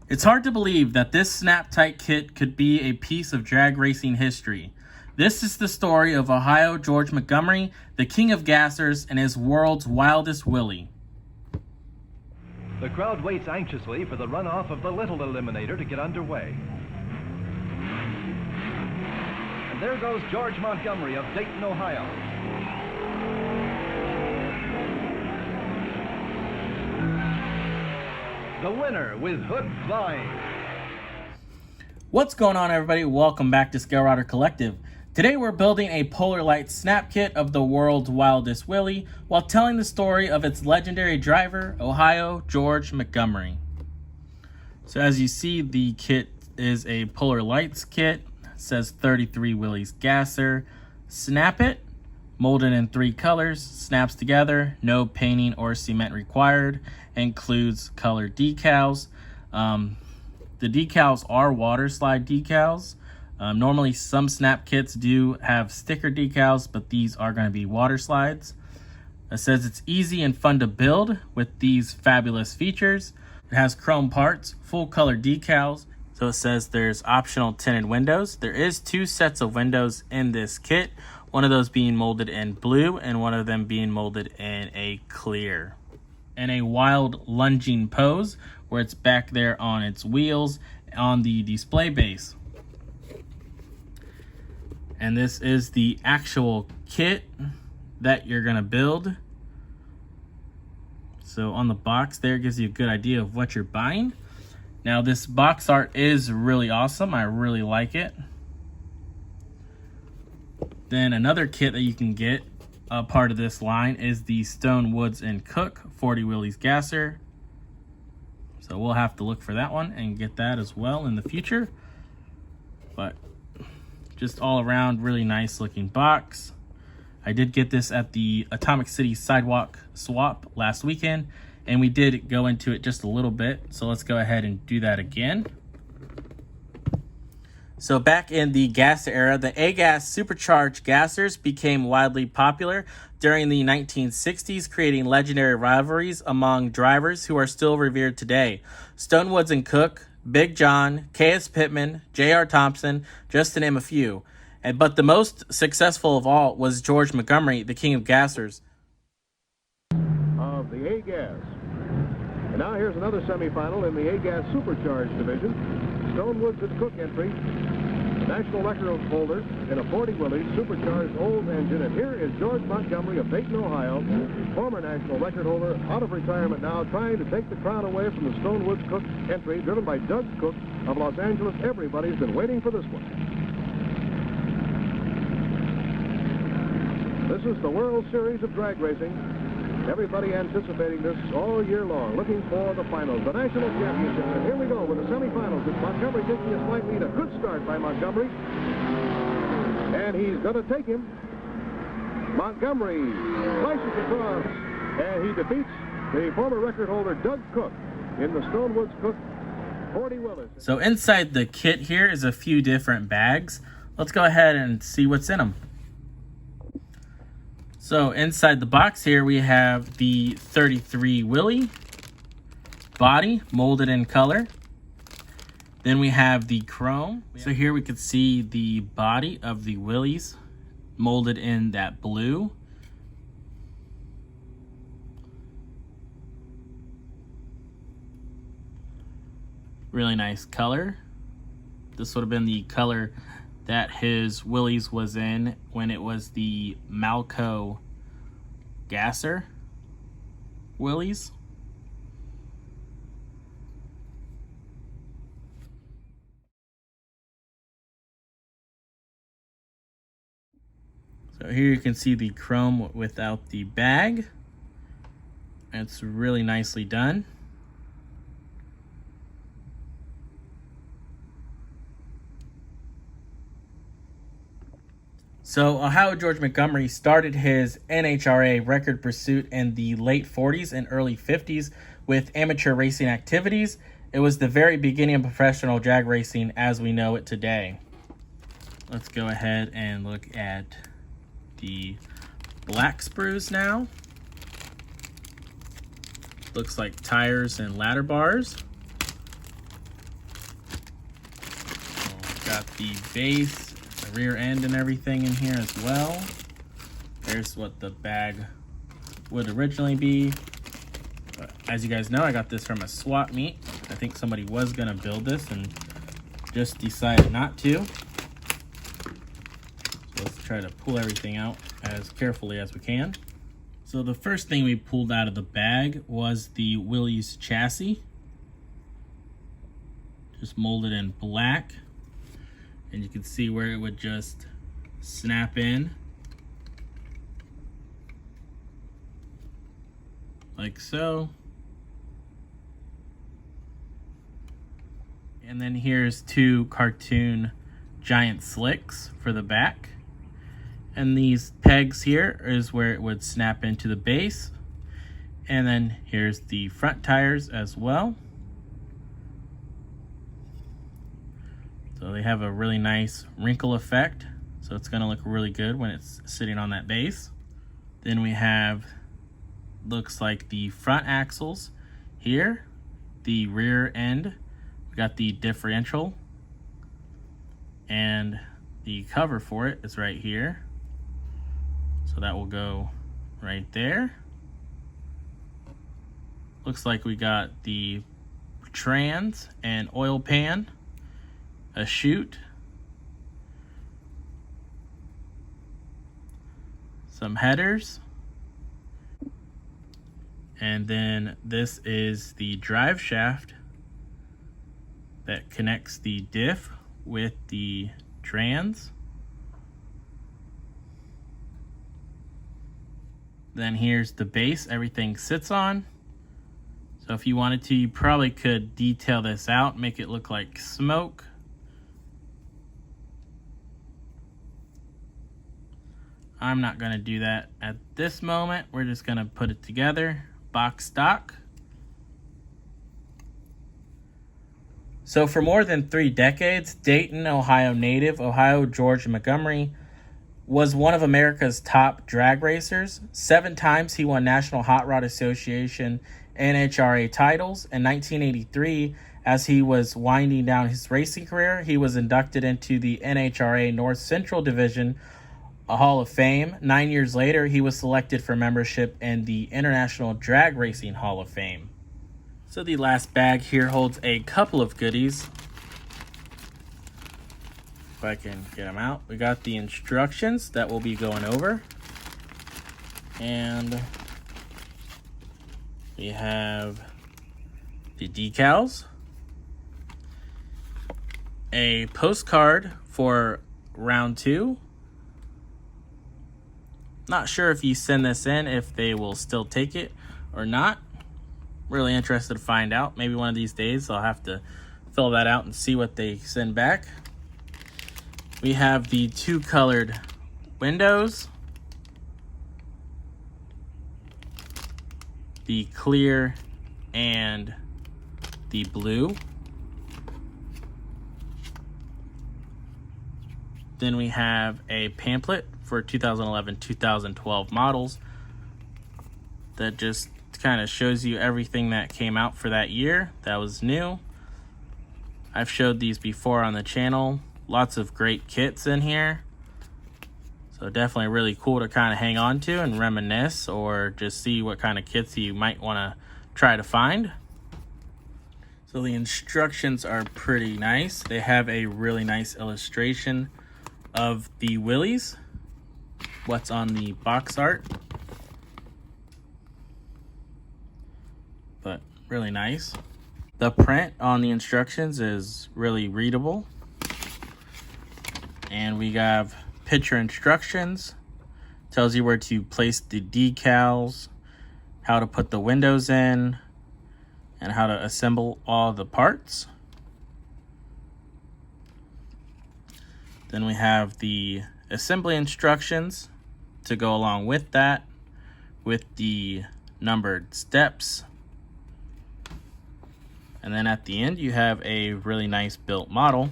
It's hard to believe that this Snap Tite kit could be a piece of drag racing history. This is the story of Ohio George Montgomery, the king of gassers, and his world's wildest Willy. The crowd waits anxiously for the runoff of the little eliminator to get underway. And there goes George Montgomery of Dayton, Ohio. The winner with hood flying. What's going on, everybody? Welcome back to Scale Rider Collective. Today we're building a Polar Lights Snap kit of the world's wildest Willy while telling the story of its legendary driver, Ohio George Montgomery. So as you see, the kit is a Polar Lights kit. It says 33 Willys gasser. Snap it. Molded in 3 colors, snaps together, no painting or cement required, includes colored decals. The decals are water slide decals. Normally some snap kits do have sticker decals, but these are going to be water slides. It says it's easy and fun to build with these fabulous features. It has chrome parts, full color decals. So it says there's optional tinted windows. There is 2 sets of windows in this kit. One of those being molded in blue and one of them being molded in a clear. And a wild lunging pose where it's back there on its wheels on the display base. And this is the actual kit that you're gonna build. So on the box there gives you a good idea of what you're buying. Now this box art is really awesome. I really like it. Then another kit that you can get, a part of this line, is the Stone Woods & Cook 40 Willys gasser. So we'll have to look for that one and get that as well in the future. But just all around really nice looking box. I did get this at the Atomic City Sidewalk Swap last weekend, and we did go into it just a little bit. So let's go ahead and do that again. So back in the gasser era, the A-gas supercharged gassers became widely popular during the 1960s, creating legendary rivalries among drivers who are still revered today. Stone Woods & Cook, Big John, K.S. Pittman, J.R. Thompson, just to name a few. But the most successful of all was George Montgomery, the king of gassers. Of the A-gas. And now here's another semifinal in the A-gas supercharged division. Stone Woods & Cook entry. The national record holder in a 40 Willys supercharged old engine. And here is George Montgomery of Dayton, Ohio, former national record holder, out of retirement now, trying to take the crown away from the Stone Woods Cook entry, driven by Doug Cook of Los Angeles. Everybody's been waiting for this one. This is the World Series of drag racing. Everybody anticipating this all year long, looking for the finals, the national championship. And here we go with the semifinals. It's Montgomery taking a slight lead. A good start by Montgomery. And he's going to take him. Montgomery slices across, and he defeats the former record holder, Doug Cook, in the Stone Woods Cook 40 Willys. So inside the kit here is a few different bags. Let's go ahead and see what's in them. So inside the box here, we have the 33 Willy body molded in color. Then we have the chrome. So here we can see the body of the Willys molded in that blue. Really nice color. This would have been the color that his Willys was in when it was the Malco gasser Willys. So here you can see the chrome without the bag. It's really nicely done. So Ohio George Montgomery started his NHRA record pursuit in the late 40s and early 50s with amateur racing activities. It was the very beginning of professional drag racing as we know it today. Let's go ahead and look at the black sprues now. Looks like tires and ladder bars. got the base, the rear end and everything in here as well. There's what the bag would originally be. But as you guys know, I got this from a swap meet. I think somebody was gonna build this and just decided not to. So let's try to pull everything out as carefully as we can. So the first thing we pulled out of the bag was the Willy's chassis. Just molded in black. And you can see where it would just snap in. Like so. And then here's two cartoon giant slicks for the back. And these pegs here is where it would snap into the base. And then here's the front tires as well. So they have a really nice wrinkle effect. So it's gonna look really good when it's sitting on that base. Then we have, looks like the front axles here, the rear end. We got the differential, and the cover for it is right here. So that will go right there. Looks like we got the trans and oil pan, a chute, some headers, and then this is the drive shaft that connects the diff with the trans. Then here's the base everything sits on. So if you wanted to, you probably could detail this out, make it look like smoke. I'm not gonna do that at this moment. We're just gonna put it together, box stock. So for more than 3 decades, Dayton, Ohio native, George Montgomery, was one of America's top drag racers. 7 times he won National Hot Rod Association NHRA titles. In 1983, as he was winding down his racing career, he was inducted into the NHRA North Central Division Hall of Fame. 9 years later, he was selected for membership in the International Drag Racing Hall of Fame. So the last bag here holds a couple of goodies. If I can get them out. We got the instructions that we'll be going over. And we have the decals. A postcard for round 2. Not sure if you send this in, if they will still take it or not. Really interested to find out. Maybe one of these days I'll have to fill that out and see what they send back. We have the 2 colored windows, the clear and the blue. Then we have a pamphlet for 2011-2012 models that just kind of shows you everything that came out for that year that was new. I've showed these before on the channel. Lots of great kits in here. So definitely really cool to kind of hang on to and reminisce, or just see what kind of kits you might want to try to find. So the instructions are pretty nice. They have a really nice illustration of the Willys, what's on the box art. But really nice. The print on the instructions is really readable. And we have picture instructions. Tells you where to place the decals, how to put the windows in, and how to assemble all the parts. Then we have the assembly instructions to go along with that, with the numbered steps. And then at the end, you have a really nice built model.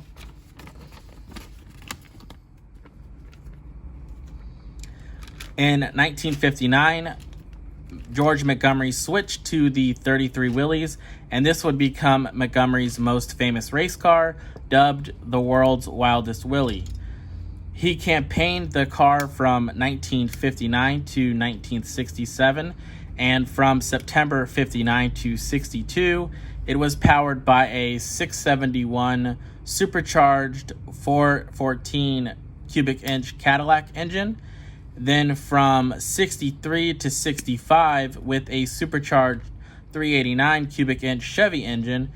In 1959, George Montgomery switched to the 33 Willys, and this would become Montgomery's most famous race car, dubbed the world's Wildest Willy. He campaigned the car from 1959 to 1967, and from September 59 to 62, it was powered by a 671 supercharged 414 cubic inch Cadillac engine. Then from 63 to 65 with a supercharged 389 cubic inch Chevy engine.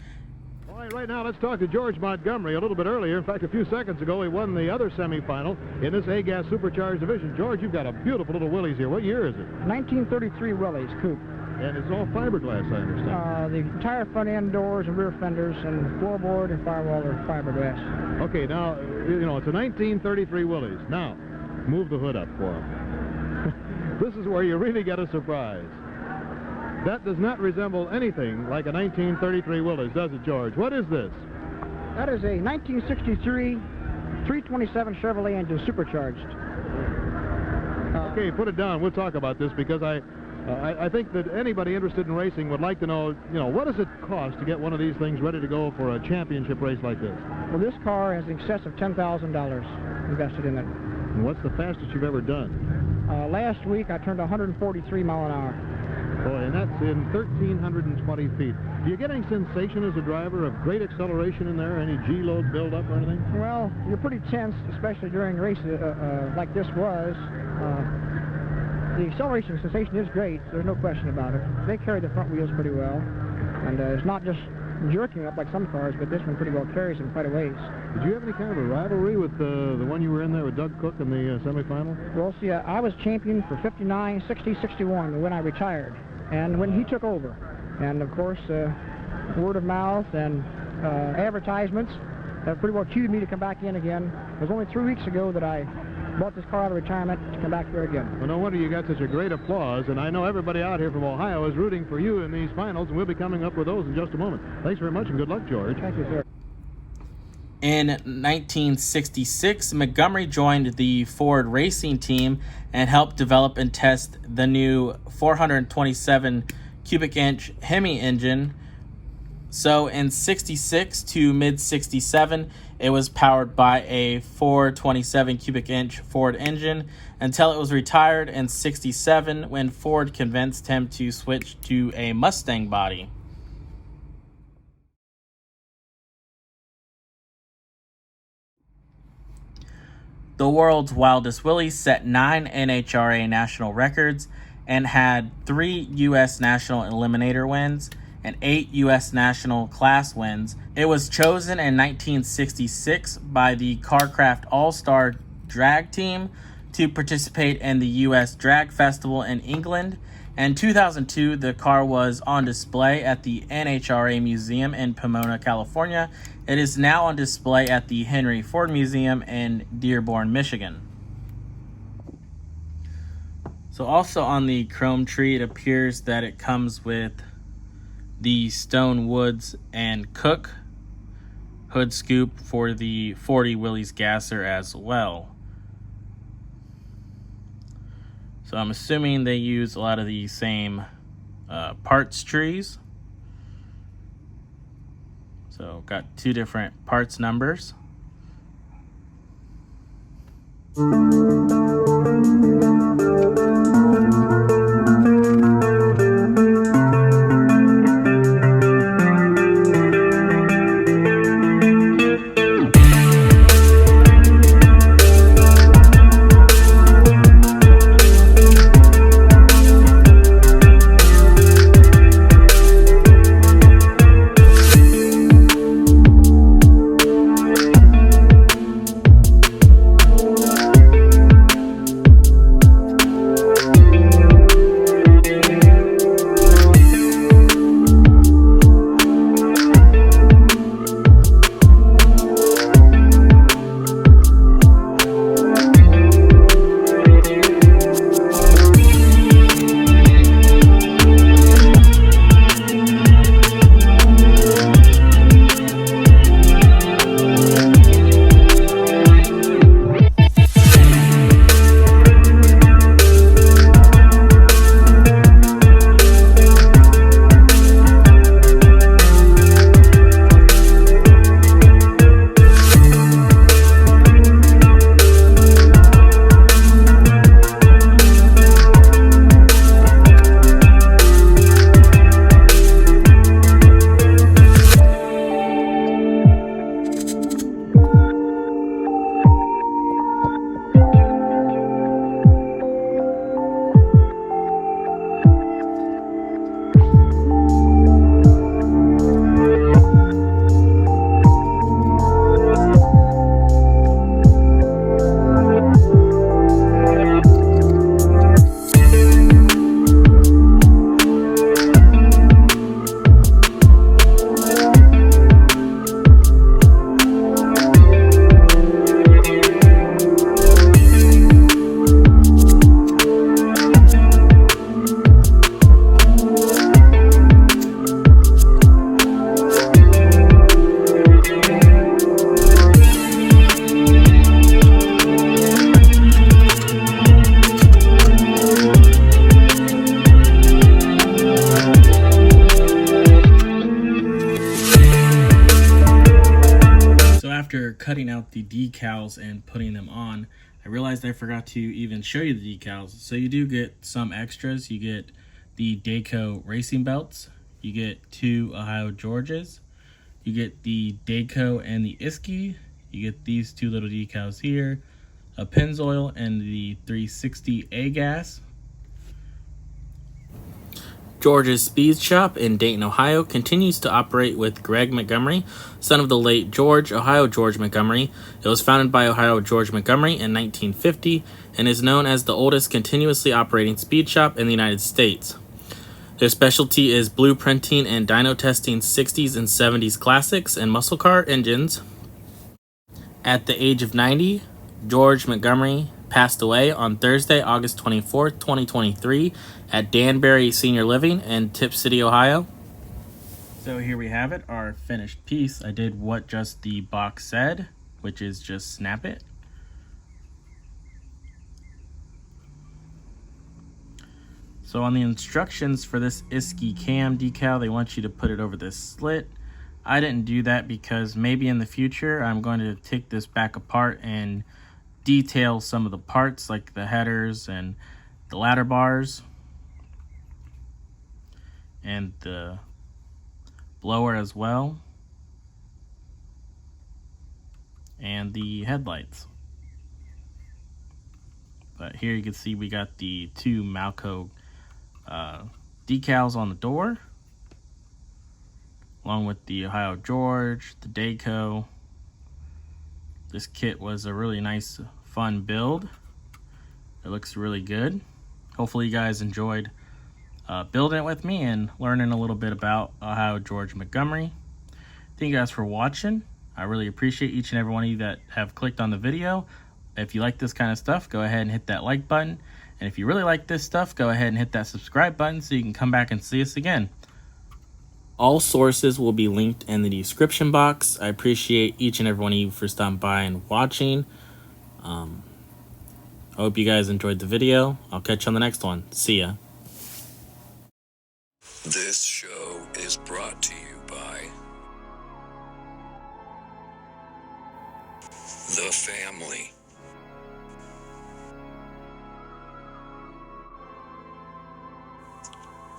All right, now let's talk to George Montgomery. A little bit earlier, in fact, a few seconds ago, he won the other semifinal in this A-Gas supercharged division. George, you've got a beautiful little Willys here. What year is it? 1933 Willys coupe. And it's all fiberglass, I understand. The entire front end doors and rear fenders and floorboard and firewall are fiberglass. Okay, now, you know, it's a 1933 Willys. Now, move the hood up for him. This is where you really get a surprise. That does not resemble anything like a 1933 Willys, does it, George? What is this? That is a 1963 327 Chevrolet engine supercharged. Okay, put it down. We'll talk about this because I think that anybody interested in racing would like to know, you know, what does it cost to get one of these things ready to go for a championship race like this? Well, this car has in excess of $10,000 invested in it. And what's the fastest you've ever done? Last week, I turned 143 mile an hour. Boy, and that's in 1,320 feet. Do you get any sensation as a driver of great acceleration in there? Any G-load build-up or anything? Well, you're pretty tense, especially during races like this was. The acceleration sensation is great. There's no question about it. They carry the front wheels pretty well. And it's not just jerking up like some cars, but this one pretty well carries them quite a ways. Did you have any kind of a rivalry with the one you were in there with Doug Cook in the semifinal? Well, see, I was champion for 59, 60, 61 when I retired, and when he took over. And, of course, word of mouth and advertisements have pretty well cued me to come back in again. It was only 3 weeks ago that I bought this car out of retirement to come back here again. Well, no wonder you got such a great applause, and I know everybody out here from Ohio is rooting for you in these finals, and we'll be coming up with those in just a moment. Thanks very much, and good luck, George. Thank you, sir. In 1966, Montgomery joined the Ford racing team and helped develop and test the new 427 cubic inch Hemi engine. So in 66 to mid-67, it was powered by a 427 cubic inch Ford engine until it was retired in 67 when Ford convinced him to switch to a Mustang body. The world's Wildest Willys set 9 NHRA national records and had 3 U.S. national eliminator wins and 8 U.S. national class wins. It was chosen in 1966 by the Carcraft All-Star Drag Team to participate in the U.S. Drag Festival in England. In 2002, the car was on display at the NHRA Museum in Pomona, California. It is now on display at the Henry Ford Museum in Dearborn, Michigan. So also on the chrome tree, it appears that it comes with the Stone Woods and Cook hood scoop for the 40 Willys gasser as well. So I'm assuming they use a lot of the same parts trees. So got 2 different parts numbers. decals and putting them on. I realized I forgot to even show you the decals. So you do get some extras. You get the Dayco racing belts. You get 2 Ohio Georges. You get the Dayco and the Iski. You get these 2 little decals here, a Pennzoil and the 360 A-Gas. George's Speed Shop in Dayton, Ohio continues to operate with Greg Montgomery, son of the late Ohio George Montgomery. It was founded by Ohio George Montgomery in 1950 and is known as the oldest continuously operating speed shop in the United States. Their specialty is blueprinting and dyno testing 60s and 70s classics and muscle car engines. At the age of 90, George Montgomery passed away on Thursday, August 24th, 2023 at Danbury Senior Living in Tip City, Ohio. So here we have it, our finished piece. I did what just the box said, which is just snap it. So on the instructions for this Iski cam decal, they want you to put it over this slit. I didn't do that because maybe in the future I'm going to take this back apart and detail some of the parts like the headers and the ladder bars and the blower as well and the headlights. But here you can see we got the 2 Malco decals on the door, along with the Ohio George, the Dayco. This kit was a really nice, fun build. It looks really good. Hopefully you guys enjoyed building it with me and learning a little bit about Ohio George Montgomery. Thank you guys for watching. I really appreciate each and every one of you that have clicked on the video. If you like this kind of stuff, go ahead and hit that like button. And if you really like this stuff, go ahead and hit that subscribe button so you can come back and see us again. All sources will be linked in the description box. I appreciate each and every one of you for stopping by and watching. I hope you guys enjoyed the video. I'll catch you on the next one. See ya. This show is brought to you by The Family.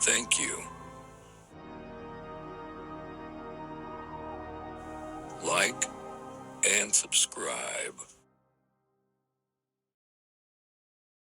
Thank you. Like and subscribe.